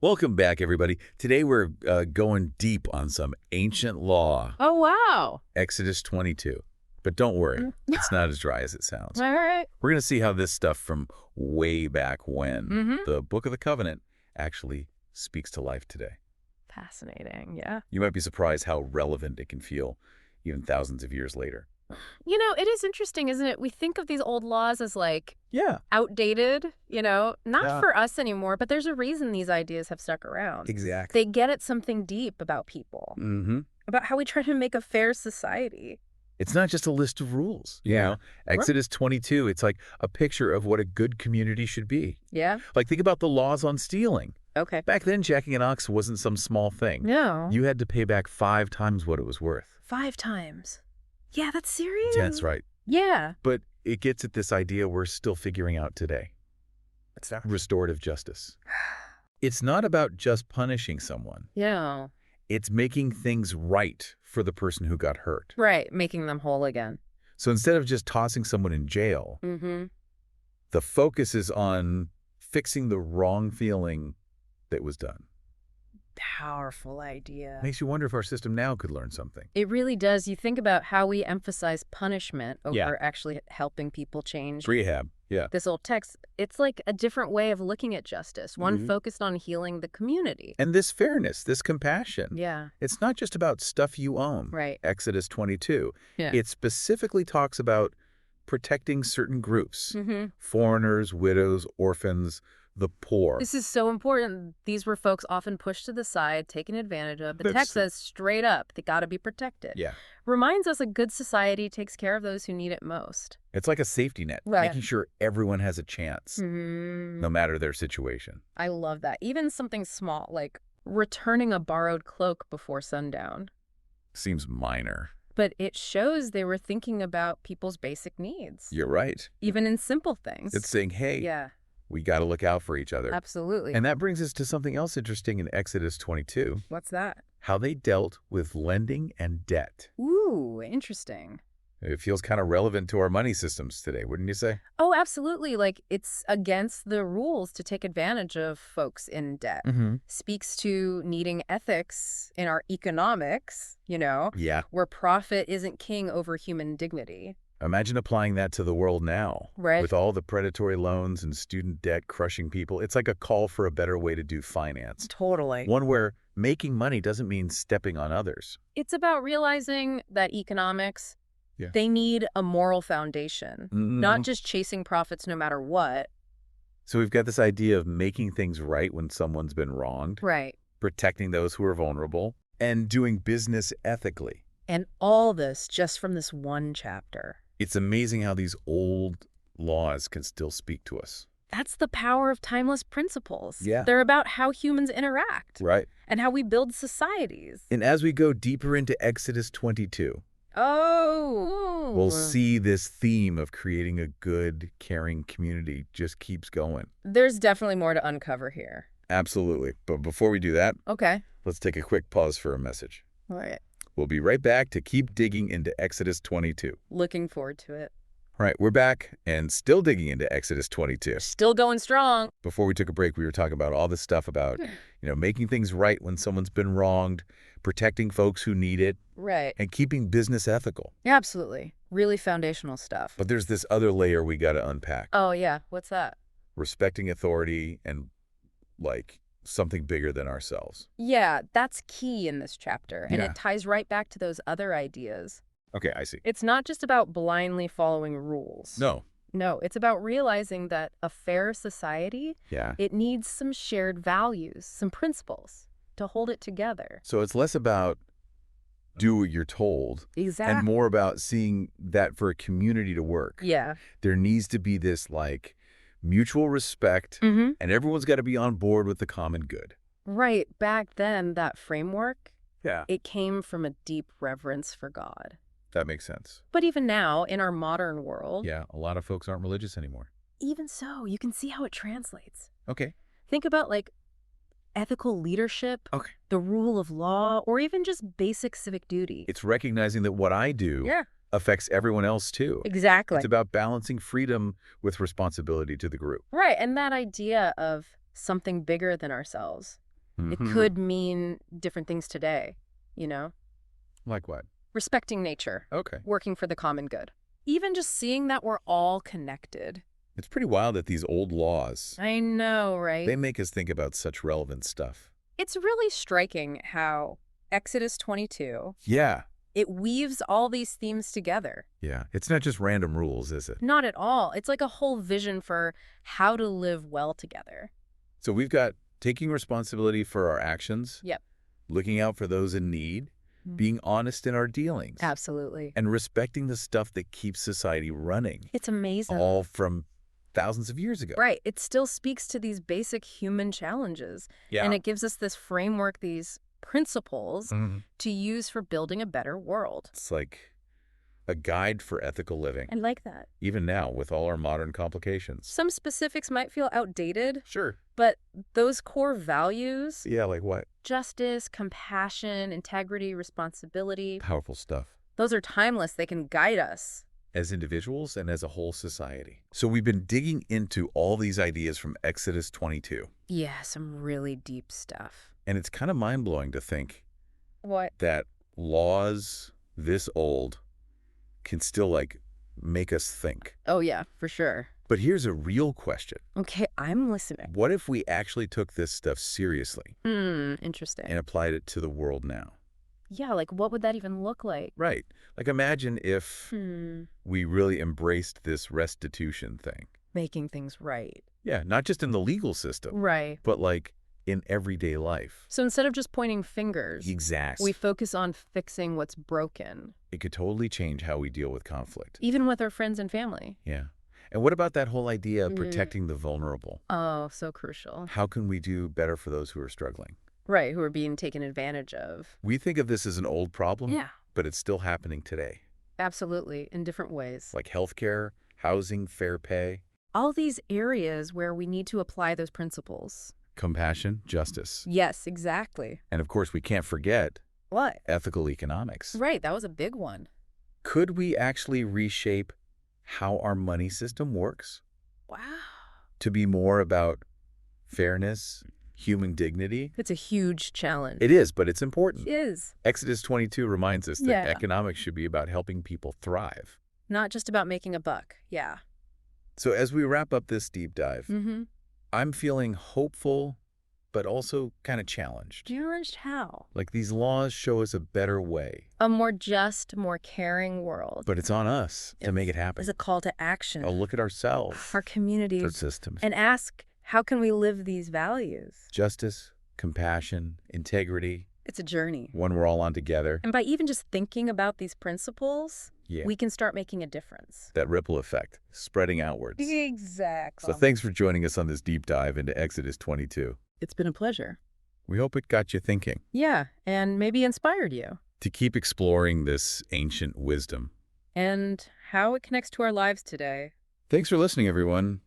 Welcome back, everybody. Today we're going deep on some ancient law, Oh, wow. Exodus 22. But don't worry, it's not as dry as it sounds. All right. We're going to see how this stuff from way back when, Mm-hmm. the Book of the Covenant, actually speaks to life today. Fascinating, yeah. You might be surprised how relevant it can feel even thousands of years later. You know, it is interesting, isn't it? We think of these old laws as, like, Yeah, outdated, not Yeah. for us anymore, but there's a reason these ideas have stuck around. exactly. They get at something deep about people, about how we try to make a fair society. It's not just a list of rules. You Yeah. know, Exodus 22, it's like a picture of what a good community should be. Yeah? Like, think about the laws on stealing. Okay. Back then, jacking an ox wasn't some small thing. No. You had to pay back 5 times what it was worth. 5 times. Yeah, that's serious. That's right. Yeah. But it gets at this idea we're still figuring out today. What's that? Restorative justice. It's not about just punishing someone. Yeah. It's making things right for the person who got hurt. Right, making them whole again. So instead of just tossing someone in jail, Mm-hmm. the focus is on fixing the wrong feeling that was done. Powerful idea. Makes you wonder if our system now could learn something. It really does. You think about how we emphasize punishment over Yeah. actually helping people change. Rehab, yeah. This old text, it's like a different way of looking at justice, one Mhm. focused on healing the community. And this fairness, this compassion. Yeah, It's not just about stuff you own. right. Exodus 22. Yeah. It specifically talks about protecting certain groups. Mm-hmm. Foreigners, widows, orphans, the poor. This is so important. These were folks often pushed to the side, taken advantage of. The That's- text says straight up, they got to be protected. Yeah. Reminds us a good society takes care of those who need it most. It's like a safety net, Right. making sure everyone has a chance, Mm-hmm. no matter their situation. I love that. Even something small, like returning a borrowed cloak before sundown. Seems minor. But it shows they were thinking about people's basic needs, You're right. even in simple things. It's saying, hey, Yeah, we got to look out for each other. absolutely. And that brings us to something else interesting in Exodus 22, What's that? how they dealt with lending and debt. Ooh, interesting. It feels kind of relevant to our money systems today, wouldn't you say? Oh, absolutely. Like, it's against the rules to take advantage of folks in debt. Mm-hmm. Speaks to needing ethics in our economics, Yeah. where profit isn't king over human dignity. Imagine applying that to the world now. Right. With all the predatory loans and student debt crushing people, it's like a call for a better way to do finance. Totally. One where making money doesn't mean stepping on others. It's about realizing that economics, Yeah. they need a moral foundation, not just chasing profits no matter what. So we've got this idea of making things right when someone's been wronged, Right. protecting those who are vulnerable, and doing business ethically. And all this just from this one chapter. It's amazing how these old laws can still speak to us. That's the power of timeless principles. Yeah. They're about how humans interact Right. and how we build societies. And as we go deeper into Exodus 22, Oh. we'll see this theme of creating a good, caring community just keeps going. There's definitely more to uncover here. Absolutely. But before we do that, Okay. let's take a quick pause for a message. All right. We'll be right back to keep digging into Exodus 22. Looking forward to it. All right, we're back and still digging into Exodus 22. Still going strong. Before we took a break, we were talking about all this stuff about, making things right when someone's been wronged, protecting folks who need it, Right. and keeping business ethical. Yeah, absolutely. Really foundational stuff. But there's this other layer we got to unpack. Oh, yeah. What's that? Respecting authority and, something bigger than ourselves. Yeah, that's key in this chapter, and Yeah. it ties right back to those other ideas. Okay, I see. It's not just about blindly following rules. No. No, it's about realizing that a fair society, Yeah. it needs some shared values, some principles to hold it together. So it's less about do what you're told Exactly. and more about seeing that for a community to work. Yeah. There needs to be this, mutual respect, Mm-hmm. and everyone's got to be on board with the common good. Right. Back then, that framework, Yeah. it came from a deep reverence for God. That makes sense. But even now, in our modern world, Yeah, a lot of folks aren't religious anymore. even so, you can see how it translates. Okay. Think about ethical leadership, Okay. the rule of law, or even just basic civic duty. It's recognizing that what I do Yeah, affects everyone else too. exactly. It's about balancing freedom with responsibility to the group. Right, and that idea of something bigger than ourselves. It Mhm. could mean different things today, you know? Like what? Respecting nature, Okay. working for the common good. Even just seeing that we're all connected. It's pretty wild that these old laws, I know, they right? make us think about such relevant stuff. It's really striking how Exodus 22, Yeah. it weaves all these themes together. Yeah. It's not just random rules, is it? Not at all. It's like a whole vision for how to live well together. So we've got taking responsibility for our actions, Yep. looking out for those in need, being honest in our dealings, Absolutely. and respecting the stuff that keeps society running, It's amazing. all from thousands of years ago. Right. It still speaks to these basic human challenges. Yeah. And it gives us this framework, these principles Mhm. to use for building a better world. It's like a guide for ethical living, I like that. even now with all our modern complications. Some specifics might feel outdated, Sure. but those core values, Yeah, like what? justice, compassion, integrity, responsibility, Powerful stuff. those are timeless. They can guide us. As individuals and as a whole society. So we've been digging into all these ideas from Exodus 22. Yeah, some really deep stuff. And it's kind of mind-blowing to think What? that laws this old can still, like, make us think. Oh, yeah, for sure. But here's a real question. Okay, I'm listening. What if we actually took this stuff seriously Interesting. and applied it to the world now? Yeah, like what would that even look like? Right. Like, imagine if Hmm. we really embraced this restitution thing. Making things right. Yeah, not just in the legal system, Right. but, like, in everyday life. So instead of just pointing fingers, Exactly. we focus on fixing what's broken, It could totally change how we deal with conflict. even with our friends and family. Yeah. And what about that whole idea of Mhm. protecting the vulnerable? Oh, so crucial. How can we do better for those who are struggling? Right, who are being taken advantage of. We think of this as an old problem, Yeah, but it's still happening today. absolutely, in different ways. Like healthcare, housing, fair pay, All these areas where we need to apply those principles. compassion, justice. Yes, exactly. And of course, we can't forget What? ethical economics. Right, that was a big one. Could we actually reshape how our money system works Wow. to be more about fairness, human dignity? It's a huge challenge. It is, but it's important. It is. Exodus 22 reminds us that Yeah. economics should be about helping people thrive. Not just about making a buck. Yeah. So as we wrap up this deep dive, Mm-hmm. I'm feeling hopeful, but also kind of challenged. Challenged how? Like these laws show us a better way, A more just, more caring world. but it's on us to make it happen. Is a call to action. Oh, look at ourselves, Our our communities. systems. And ask, how can we live these values? Justice, compassion, integrity, It's a journey. one we're all on together. And by even just thinking about these principles, Yeah, we can start making a difference. that ripple effect, spreading outwards. Exactly. So thanks for joining us on this deep dive into Exodus 22. It's been a pleasure. We hope it got you thinking Yeah, and maybe inspired you. to keep exploring this ancient wisdom. And how it connects to our lives today. Thanks for listening, everyone.